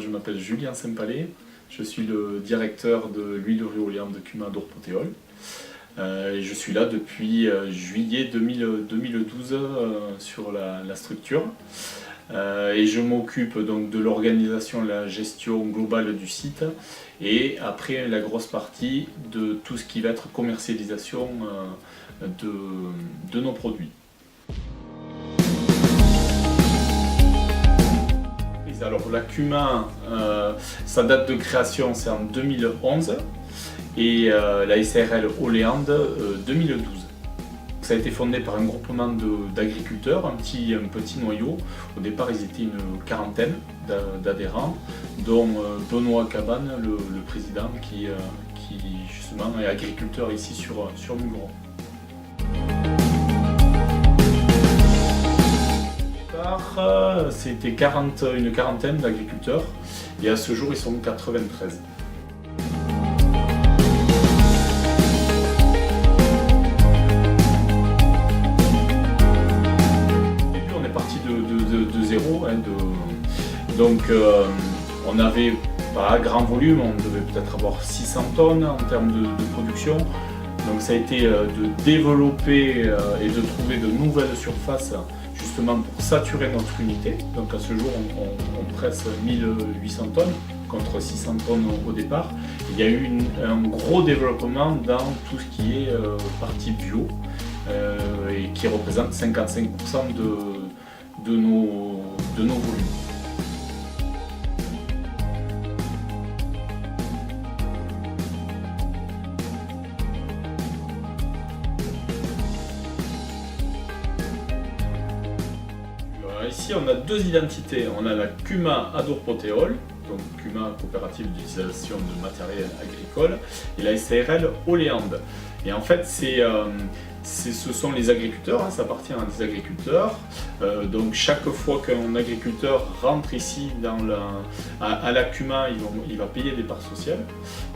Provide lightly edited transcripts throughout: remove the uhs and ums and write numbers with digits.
je m'appelle Julien Saint-Palais, je suis le directeur de l'huile de riz Oleande de Cumin d'Orpotéol. Et je suis là depuis juillet 2012 sur la structure. Et je m'occupe donc de l'organisation et la gestion globale du site et après la grosse partie de tout ce qui va être commercialisation de nos produits. Alors la Cumin, sa date de création c'est en 2011 et la SARL Oleande 2012. Ça a été fondé par un groupement d'agriculteurs, un petit noyau. Au départ ils étaient une quarantaine d'adhérents, dont Benoît Cabane, le président, qui justement est agriculteur ici sur Mugron. C'était une quarantaine d'agriculteurs et à ce jour ils sont 93. On est parti de zéro, donc on n'avait pas grand volume, on devait peut-être avoir 600 tonnes en termes de production. Donc ça a été de développer et de trouver de nouvelles surfaces justement pour saturer notre unité. Donc à ce jour on presse 1800 tonnes contre 600 tonnes au départ. Il y a eu un gros développement dans tout ce qui est partie bio et qui représente 55% de nos volumes. Ici, on a deux identités. On a la Cumin d'Orpotéol, donc Cumin coopérative d'utilisation de matériel agricole, et la SARL Oleande. Et en fait, ce sont les agriculteurs, ça appartient à des agriculteurs. Donc chaque fois qu'un agriculteur rentre ici à la Cumin, il va payer des parts sociales.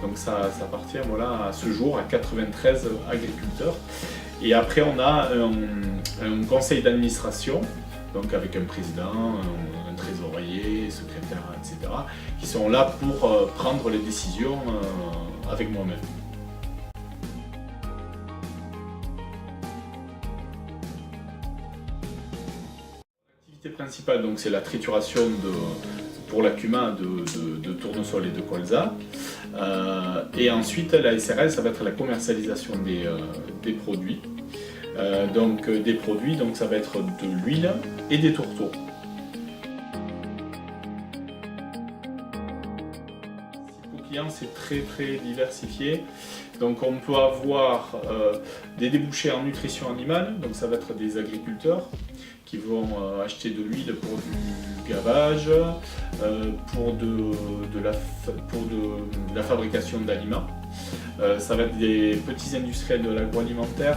Donc ça appartient à ce jour à 93 agriculteurs. Et après, on a un conseil d'administration, donc avec un président, un trésorier, secrétaire, etc., qui sont là pour prendre les décisions avec moi-même. L'activité principale, c'est la trituration pour la Cumin de tournesol et de colza. Et ensuite, la SARL, ça va être la commercialisation des produits. Des produits, ça va être de l'huile et des tourteaux. Pour clients, c'est très diversifié. Donc on peut avoir des débouchés en nutrition animale, donc ça va être des agriculteurs qui vont acheter de l'huile pour du gavage, pour de la fabrication d'aliments. Ça va être des petits industriels de l'agroalimentaire.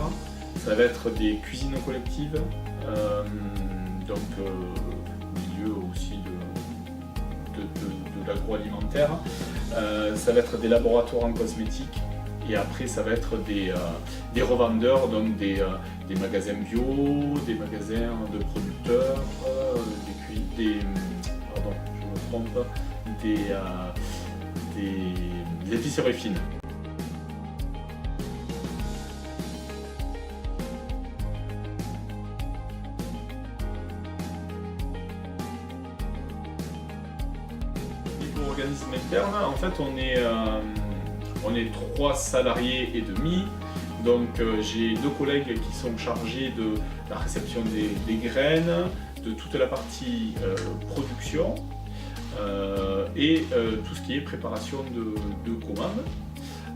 Ça va être des cuisines collectives, au milieu aussi de l'agroalimentaire. Ça va être des laboratoires en cosmétique et après ça va être des revendeurs, donc des magasins bio, des magasins de producteurs, des épiceries fines. Organisme interne, en fait on est 3 salariés et demi, donc j'ai 2 collègues qui sont chargés de la réception des graines, de toute la partie production et tout ce qui est préparation de commandes.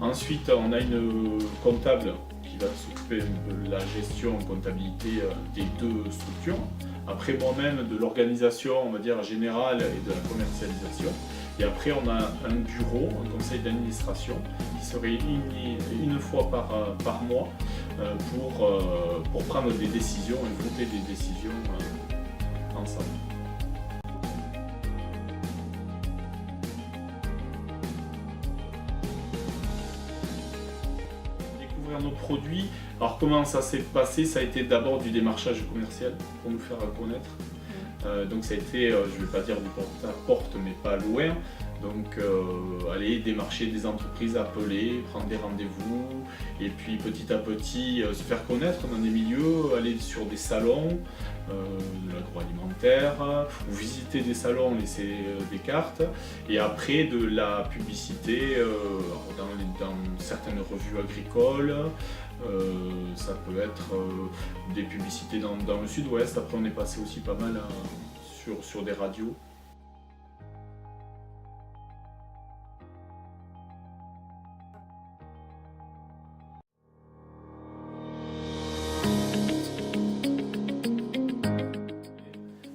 Ensuite on a une comptable qui va s'occuper de la gestion en comptabilité des 2 structures. Après moi-même de l'organisation, on va dire générale et de la commercialisation. Et après on a un bureau, un conseil d'administration qui se réunit une fois par mois pour prendre des décisions et voter des décisions ensemble. vers nos produits. Alors comment ça s'est passé? Ça a été d'abord du démarchage commercial pour nous faire connaître. Donc ça a été, je ne vais pas dire du porte-à-porte, mais pas loin. Donc aller démarcher des entreprises, appeler, prendre des rendez-vous, et puis petit à petit se faire connaître dans des milieux, aller sur des salons de l'agroalimentaire, ou visiter des salons, laisser des cartes, et après de la publicité dans certaines revues agricoles. Ça peut être des publicités dans le sud-ouest. Après on est passé aussi pas mal sur des radios.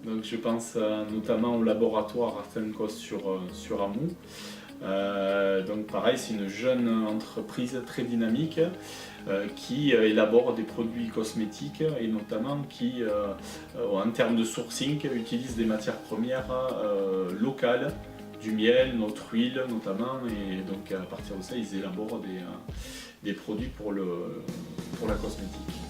Donc je pense notamment au laboratoire Artenkos sur Amou. Donc pareil, c'est une jeune entreprise très dynamique qui élabore des produits cosmétiques et notamment qui, en termes de sourcing, utilise des matières premières locales, du miel, notre huile notamment, et donc à partir de ça, ils élaborent des produits pour la cosmétique.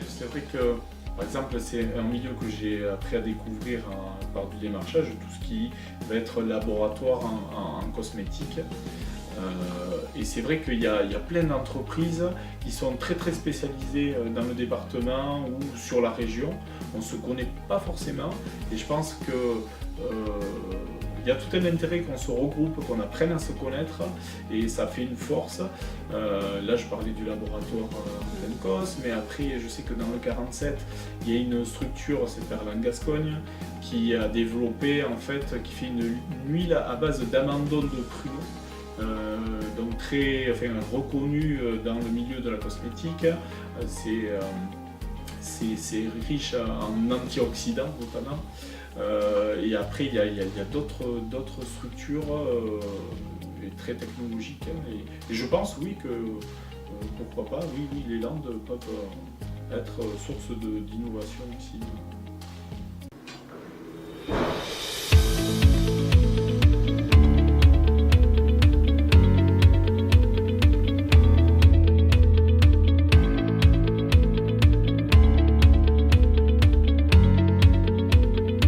C'est vrai que, par exemple, c'est un milieu que j'ai appris à découvrir par du démarchage, tout ce qui va être laboratoire en cosmétique. Et c'est vrai qu'il y a plein d'entreprises qui sont très très spécialisées dans le département ou sur la région. On ne se connaît pas forcément, et je pense que il y a tout un intérêt qu'on se regroupe, qu'on apprenne à se connaître, et ça fait une force. Là je parlais du laboratoire Artenkos, mais après je sais que dans le 47 il y a une structure, c'est Perlin Gascogne, qui a développé en fait, qui fait une huile à base d'amandone de pruneau. Donc très reconnu dans le milieu de la cosmétique. C'est riche en antioxydants notamment. Et après il y a d'autres structures très technologiques. Et je pense oui que pourquoi pas, oui les Landes peuvent être source d'innovation ici.